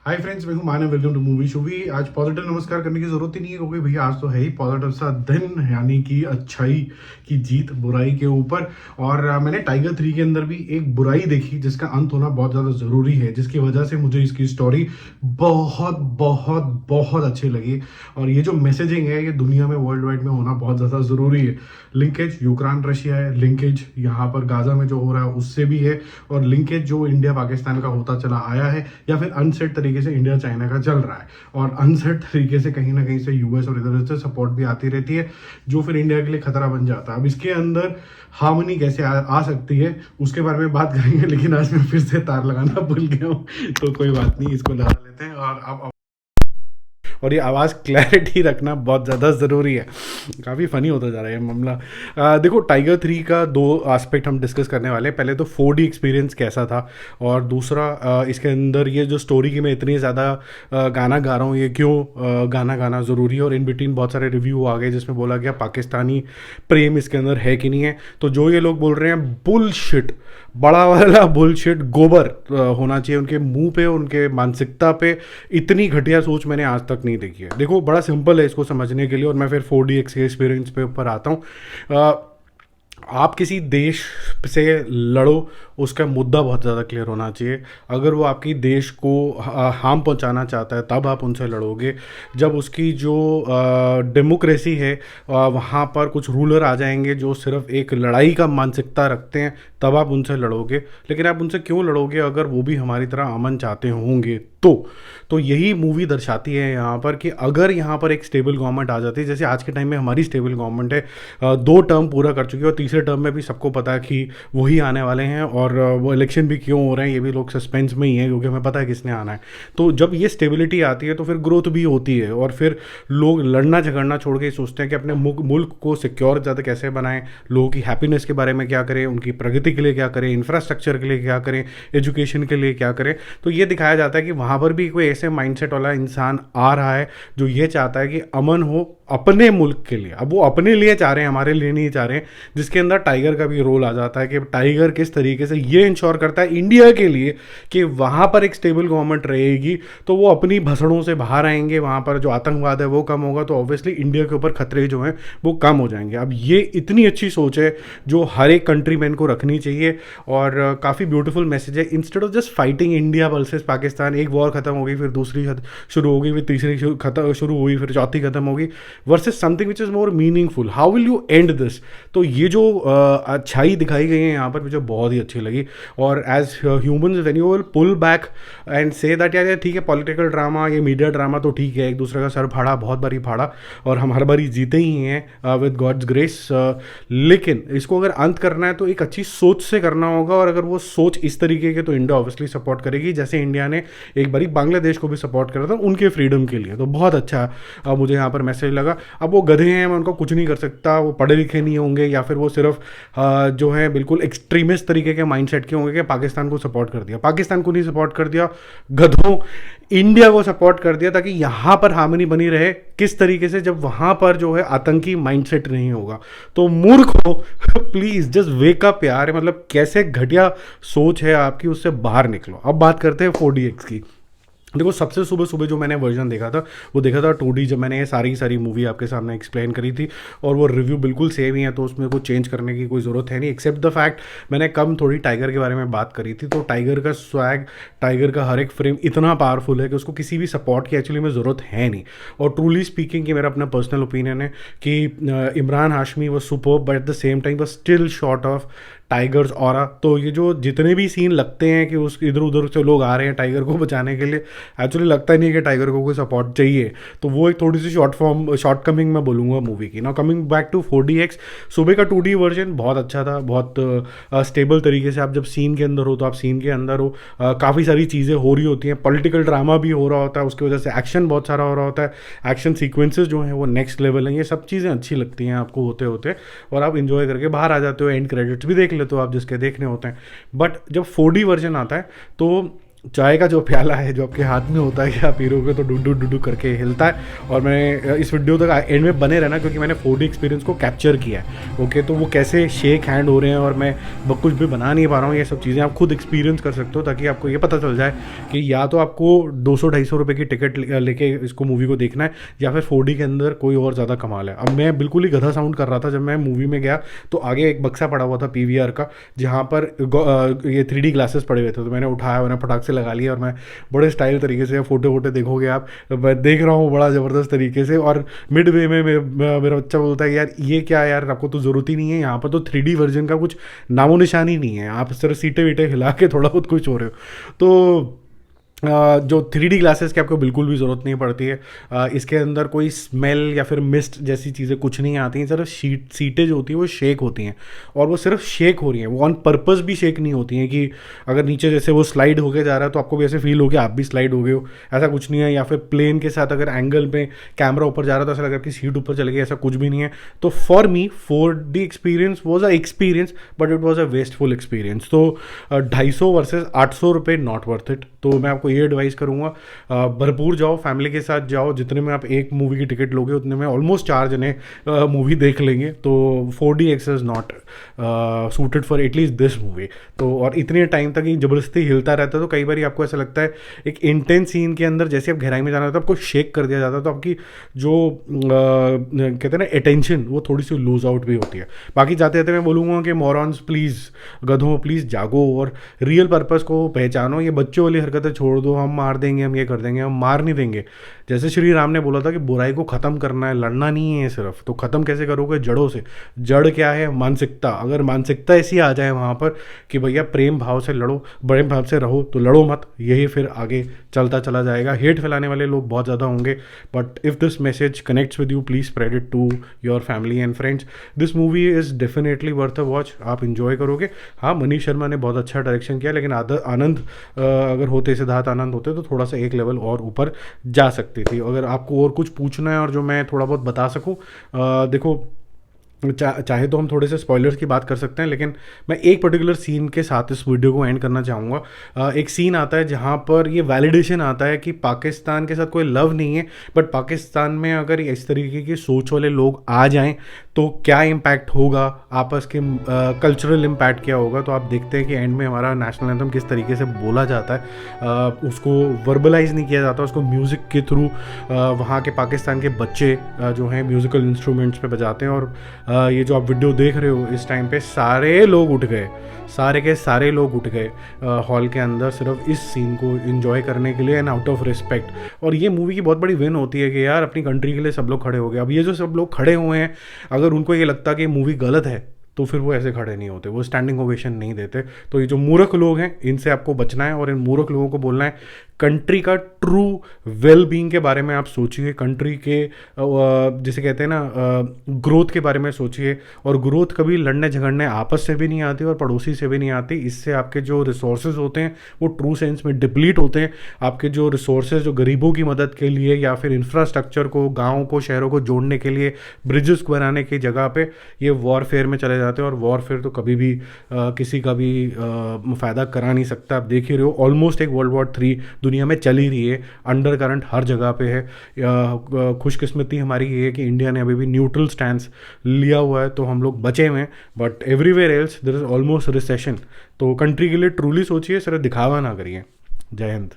हाय friends, मैं हूं Manav. Welcome to movie shoovy. आज पॉजिटिव नमस्कार करने की जरूरत ही नहीं है क्योंकि भैया आज तो है ही पॉजिटिव सा दिन, यानी कि अच्छाई की जीत बुराई के ऊपर। और मैंने टाइगर 3 के अंदर भी एक बुराई देखी जिसका अंत होना बहुत ज़्यादा ज़रूरी है, जिसकी वजह से मुझे इसकी स्टोरी बहुत बहुत बहुत अच्छी लगी। और ये जो मैसेजिंग है ये दुनिया में वर्ल्ड वाइड में होना बहुत ज़्यादा ज़रूरी है। लिंकेज यूक्रेन रशिया है, लिंकेज यहाँ पर गाजा में जो हो रहा है उससे भी है, और लिंकेज जो इंडिया पाकिस्तान का होता चला आया है या फिर अनसेट तरीके से इंडिया चाइना का चल रहा है, और अनसेट तरीके से कहीं ना कहीं से यूएस और इधर से सपोर्ट भी आती रहती है जो फिर इंडिया के लिए खतरा बन जाता है। अब इसके अंदर हार्मनी कैसे आ सकती है उसके बारे में बात करेंगे, लेकिन आज मैं फिर से तार लगाना भूल गया हूँ तो कोई बात नहीं, इसको लगा लेते हैं। और ये आवाज़ क्लैरिटी रखना बहुत ज़्यादा ज़रूरी है। काफ़ी फ़नी होता जा रहा है ये मामला। देखो, टाइगर 3 का दो एस्पेक्ट हम डिस्कस करने वाले हैं। पहले तो 4D एक्सपीरियंस कैसा था, और दूसरा इसके अंदर ये जो स्टोरी की मैं इतनी ज़्यादा गाना गा रहा हूँ, ये क्यों गाना गाना ज़रूरी है। और इन बिटवीन बहुत सारे रिव्यू आ गए जिसमें बोला गया पाकिस्तानी प्रेम इसके अंदर है कि नहीं है। तो जो ये लोग बोल रहे हैं बुलशिट, बड़ा वाला बुलशिट, गोबर होना चाहिए उनके मुंह पे, उनके मानसिकता पे। इतनी घटिया सोच मैंने आज तक नहीं देखी है। देखो, बड़ा सिंपल है इसको समझने के लिए, और मैं फिर 4DX के एक्सपीरियंस पे ऊपर आता हूँ। आप किसी देश से लड़ो, उसका मुद्दा बहुत ज़्यादा क्लियर होना चाहिए। अगर वो आपकी देश को हार्म पहुंचाना चाहता है तब आप उनसे लड़ोगे। जब उसकी जो डेमोक्रेसी है वहाँ पर कुछ रूलर आ जाएंगे जो सिर्फ एक लड़ाई का मानसिकता रखते हैं, तब आप उनसे लड़ोगे। लेकिन आप उनसे क्यों लड़ोगे अगर वो भी हमारी तरह अमन चाहते होंगे तो यही मूवी दर्शाती है यहाँ पर कि अगर यहाँ पर एक स्टेबल गवर्नमेंट आ जाती है, जैसे आज के टाइम में हमारी स्टेबल गवर्नमेंट है, 2 टर्म पूरा कर चुकी है और तीसरे टर्म में भी सबको पता है कि वही आने वाले हैं, और वो इलेक्शन भी क्यों हो रहे हैं ये भी लोग सस्पेंस में ही है क्योंकि हमें पता है किसने आना है। तो जब ये स्टेबिलिटी आती है तो फिर ग्रोथ भी होती है, और फिर लोग लड़ना झगड़ना छोड़ के सोचते हैं कि अपने मुल्क को सिक्योर ज़्यादा कैसे बनाएं, लोगों की हैप्पीनेस के बारे में क्या करें, उनकी प्रगति के लिए क्या करें, इंफ्रास्ट्रक्चर के लिए क्या करें, एजुकेशन के लिए क्या करें। तो ये दिखाया जाता है कि वहाँ पर भी कोई ऐसे माइंडसेट वाला इंसान आ रहा है जो ये चाहता है कि अमन हो अपने मुल्क के लिए। अब वो अपने लिए चाह रहे हैं, हमारे लिए नहीं चाह रहे हैं, जिसके अंदर टाइगर का भी रोल आ जाता है कि टाइगर किस तरीके से ये इंश्योर करता है इंडिया के लिए कि वहाँ पर एक स्टेबल गवर्नमेंट रहेगी तो वो अपनी भसड़ों से बाहर आएंगे, वहाँ पर जो आतंकवाद है वो कम होगा, तो ऑब्वियसली इंडिया के ऊपर खतरे जो हैं वो कम हो जाएंगे। अब ये इतनी अच्छी सोच है जो हर एक कंट्री मैन को रखनी चाहिए, और काफ़ी ब्यूटीफुल मैसेज है। Instead of just fighting India versus Pakistan, एक वॉर खत्म हो गई, फिर दूसरी शुरू होगी, फिर तीसरी शुरू हुई, फिर चौथी खत्म होगी, versus something which is more meaningful. How will you and this? तो ये जो अच्छाई दिखाई गई है यहाँ पर मुझे बहुत ही अच्छी लगी। और as humans when you will pull back and say that यार ठीक है, पॉलिटिकल ड्रामा, ये मीडिया ड्रामा तो ठीक है, एक दूसरे का सर फाड़ा, बहुत बारी फाड़ा, और हम हर बारी जीते ही हैं विद गॉड्स ग्रेस। लेकिन इसको अगर अंत करना है तो एक अच्छी सोच से करना होगा, और अगर वो सोच इस तरीके के तो इंडिया ऑब्वियसली सपोर्ट करेगी, जैसे इंडिया ने एक बारी बांग्लादेश को भी सपोर्ट करा था उनके फ्रीडम के लिए। तो बहुत अच्छा मुझे यहाँ पर मैसेज लगा। अब वो गधे हैं, मैं उनको कुछ नहीं कर सकता, वो पढ़े लिखे नहीं होंगे, या फिर वो सिर्फ जो है बिल्कुल एक्सट्रीमिस्ट तरीके के माइंडसेट के होंगे कि पाकिस्तान को सपोर्ट कर दिया। पाकिस्तान को नहीं सपोर्ट कर दिया, गधों, इंडिया को सपोर्ट कर दिया, ताकि यहाँ पर हार्मनी बनी रहे। किस तरीके से? जब वहाँ पर जो है आतंकी माइंडसेट नहीं होगा। तो मूर्ख हो प्लीज़ जस्ट वेक अप यार, मतलब कैसे घटिया सोच है आपकी, उससे बाहर निकलो। अब बात करते हैं 4DX की। देखो, सबसे सुबह सुबह जो मैंने वर्जन देखा था वो देखा था 2D, जब मैंने ये सारी सारी मूवी आपके सामने एक्सप्लेन करी थी, और वो रिव्यू बिल्कुल सेम ही है, तो उसमें कुछ चेंज करने की कोई ज़रूरत है नहीं, एक्सेप्ट द फैक्ट मैंने कम थोड़ी टाइगर के बारे में बात करी थी। तो टाइगर का स्वैग, टाइगर का हर एक फ्रेम इतना पावरफुल है कि उसको किसी भी सपोर्ट की एक्चुअली में ज़रूरत है नहीं। और ट्रूली स्पीकिंग कि मेरा अपना पर्सनल ओपिनियन है कि इमरान हाशमी वो super, but at the same time वो still short of Tiger's aura. तो ये जो जितने भी सीन लगते हैं कि उस इधर उधर से लोग आ रहे हैं टाइगर को बचाने के लिए, एक्चुअली लगता ही नहीं कि टाइगर को कोई सपोर्ट चाहिए। तो वो एक थोड़ी सी शॉर्ट कमिंग मैं बोलूँगा मूवी की। Now coming back to 4DX, सुबह का 2D वर्जन बहुत अच्छा था, बहुत स्टेबल तरीके से आप जब सीन के अंदर हो तो आप सीन के अंदर हो, काफ़ी सारी चीज़ें हो रही होती हैं, पॉलिटिकल ड्रामा भी हो रहा होता है, उसकी वजह से एक्शन बहुत सारा हो रहा होता है, एक्शन सीक्वेंसेज जो हैं वो नेक्स्ट लेवल हैं। ये सब चीज़ें अच्छी लगती हैं आपको होते होते, और आप इंजॉय करके बाहर आ जाते हो, एंड क्रेडिट्स भी देख लेते हो आप जिसके देखने होते हैं। बट जब 4D वर्जन आता है तो चाय का जो प्याला है जो आपके हाथ में होता है कि आप पीरोगे तो डुडू डुडू करके हिलता है। और मैं इस वीडियो तक एंड में बने रहना क्योंकि मैंने 4D एक्सपीरियंस को कैप्चर किया है। ओके, तो वो कैसे शेक हैंड हो रहे हैं और मैं कुछ भी बना नहीं पा रहा हूँ, ये सब चीज़ें आप खुद एक्सपीरियंस कर सकते हो ताकि आपको ये पता चल जाए कि या तो आपको 200-250 रुपये की टिकट लेके इसको मूवी को देखना है या फिर 4D के अंदर कोई और ज़्यादा कमाल है। अब मैं बिल्कुल ही गधा साउंड कर रहा था जब मैं मूवी में गया, तो आगे एक बक्सा पड़ा हुआ था PVR का जहाँ पर ये 3D ग्लासेस पड़े हुए थे, तो मैंने उठाया, मैंने फटाक से लगा लिया और मैं बड़े स्टाइल तरीके से, फोटो वोटे देखोगे आप, मैं देख रहा हूँ बड़ा ज़बरदस्त तरीके से। और मिड वे में मेरा बच्चा बोलता है यार ये क्या है यार, आपको तो ज़रूरत ही नहीं है, यहाँ पर तो 3D वर्जन का कुछ नामो निशान ही नहीं है, आप सिर्फ सीटे वीटे हिला के थोड़ा बहुत कुछ हो रहे हो। तो जो 3D ग्लासेस की आपको बिल्कुल भी ज़रूरत नहीं पड़ती है। इसके अंदर कोई स्मेल या फिर मिस्ट जैसी चीज़ें कुछ नहीं आती हैं, सिर्फ सीटें जो होती हैं वो शेक होती हैं, और वो सिर्फ शेक हो रही हैं, वो ऑन पर्पस भी शेक नहीं होती हैं कि अगर नीचे जैसे वो स्लाइड होके जा रहा है तो आपको भी ऐसे फील हो कि आप भी स्लाइड हो गए हो, ऐसा कुछ नहीं है। या फिर प्लेन के साथ अगर एंगल में कैमरा ऊपर जा रहा है तो ऐसा लग रहा है कि सीट ऊपर चले गई, ऐसा कुछ भी नहीं है। तो for me 4D experience was a experience but it was a wasteful experience. तो 250 वर्सेज 800 रुपये नॉट वर्थ इट। तो मैं आपको ये एडवाइस करूँगा, भरपूर जाओ, फैमिली के साथ जाओ, जितने में आप एक मूवी की टिकट लोगे उतने में ऑलमोस्ट 4 जने मूवी देख लेंगे। तो 4DX is not suited for at least this movie. तो और इतने टाइम तक ये ज़बरदस्ती हिलता रहता है, तो कई बार आपको ऐसा लगता है एक इंटेंस सीन के अंदर जैसे आप गहराई में जाना होता है, आपको शेक कर दिया जाता है, तो आपकी जो कहते हैं ना अटेंशन, वो थोड़ी सी लूज आउट भी होती है। बाकी जाते जाते मैं बोलूँगा कि मोरॉन्स प्लीज़, गधों प्लीज़ जागो और रियल पर्पस को पहचानो। ये बच्चों वाली हरकतें छोड़ दो, हम मार देंगे, हम ये कर देंगे, हम मार नहीं देंगे। जैसे श्री राम ने बोला था कि बुराई को ख़त्म करना है, लड़ना नहीं है सिर्फ। तो ख़त्म कैसे करोगे? जड़ों से। जड़ क्या है? मानसिकता। अगर मानसिकता ऐसी आ जाए वहाँ पर कि भैया प्रेम भाव से लड़ो, बड़े भाव से रहो, तो लड़ो मत, यही फिर आगे चलता चला जाएगा। हेट फैलाने वाले लोग बहुत ज़्यादा होंगे, but if this message connects with you please spread it to your family and friends. This movie is definitely worth a watch, आप इंजॉय करोगे। हाँ, मनीष शर्मा ने बहुत अच्छा डायरेक्शन किया, लेकिन आनंद अगर होते, सिद्धार्थ आनंद होते तो थोड़ा सा एक लेवल और ऊपर जा सकती थी। अगर आपको और कुछ पूछना है और जो मैं थोड़ा बहुत बता सकूं, देखो चाहे तो हम थोड़े से स्पॉयलर्स की बात कर सकते हैं, लेकिन मैं एक पर्टिकुलर सीन के साथ इस वीडियो को एंड करना चाहूँगा। एक सीन आता है जहाँ पर ये वैलिडेशन आता है कि पाकिस्तान के साथ कोई लव नहीं है, बट पाकिस्तान में अगर इस तरीके की सोच वाले लोग आ जाएं तो क्या इम्पैक्ट होगा, आपस के कल्चरल इम्पैक्ट क्या होगा। तो आप देखते हैं कि एंड में हमारा नेशनल एंथम किस तरीके से बोला जाता है, उसको वर्बलाइज नहीं किया जाता, उसको म्यूज़िक के थ्रू वहाँ के पाकिस्तान के बच्चे जो हैं म्यूज़िकल इंस्ट्रूमेंट्स पे बजाते हैं। और ये जो आप वीडियो देख रहे हो इस टाइम पे सारे लोग उठ गए, सारे के सारे लोग उठ गए हॉल के अंदर सिर्फ इस सीन को एंजॉय करने के लिए एंड आउट ऑफ रिस्पेक्ट। और ये मूवी की बहुत बड़ी विन होती है कि यार अपनी कंट्री के लिए सब लोग खड़े हो गए। अब ये जो सब लोग खड़े हुए हैं, अगर उनको ये लगता कि मूवी गलत है तो फिर वो ऐसे खड़े नहीं होते, वो स्टैंडिंग ओवेशन नहीं देते। तो ये जो मूर्ख लोग हैं इनसे आपको बचना है, और इन मूर्ख लोगों को बोलना है कंट्री का ट्रू वेल बीइंग के बारे में आप सोचिए, कंट्री के जिसे कहते हैं ना ग्रोथ के बारे में सोचिए। और ग्रोथ कभी लड़ने झगड़ने आपस से भी नहीं आती और पड़ोसी से भी नहीं आती। इससे आपके जो रिसोर्सेज होते हैं वो ट्रू सेंस में डिप्लीट होते हैं। आपके जो रिसोर्सेज जो गरीबों की मदद के लिए या फिर इंफ्रास्ट्रक्चर को, गाँव को, शहरों को जोड़ने के लिए, ब्रिजेस को बनाने की जगह पे ये वॉरफेयर में चले जाते हैं। और वॉरफेयर तो कभी भी किसी का भी फ़ायदा करा नहीं सकता। आप देख ही रहे हो, ऑलमोस्ट एक वर्ल्ड वॉर 3 दुनिया में चल ही रही है, अंडर करंट हर जगह पे है। खुशकिस्मती हमारी ये है कि इंडिया ने अभी भी न्यूट्रल स्टैंस लिया हुआ है, तो हम लोग बचे हुए हैं। But everywhere else there is almost recession. तो कंट्री के लिए ट्रूली सोचिए, सिर्फ दिखावा ना करिए। जय हिंद।